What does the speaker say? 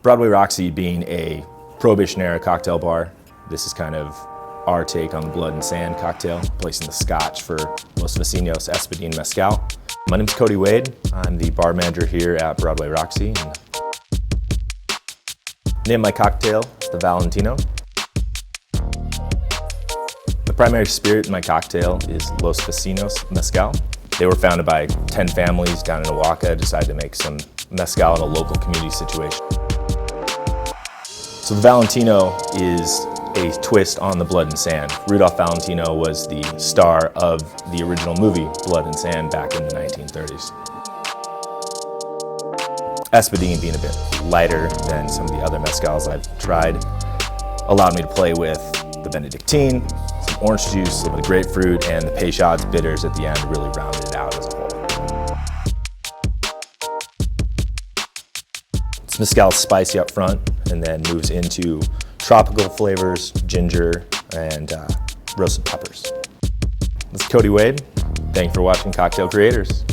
Broadway Roxy being a Prohibition-era cocktail bar, this is kind of our take on the Blood and Sand cocktail, placing the scotch for Los Vecinos Espadín Mezcal. My name is Cody Wade. I'm the bar manager here at Broadway Roxy. Name of my cocktail is the Valentino. The primary spirit in my cocktail is Los Vecinos Mezcal. They were founded by 10 families down in Oaxaca, decided to make some mezcal in a local community situation. So the Valentino is a twist on the Blood and Sand. Rudolph Valentino was the star of the original movie Blood and Sand back in the 1930s. Espadín, being a bit lighter than some of the other mezcals I've tried, allowed me to play with the Benedictine, some orange juice, a little bit of grapefruit, and the Peychaud's bitters at the end really rounded it out as a whole. This mezcal is spicy up front and then moves into tropical flavors, ginger, and roasted peppers. This is Cody Wade. Thank you for watching Cocktail Creators.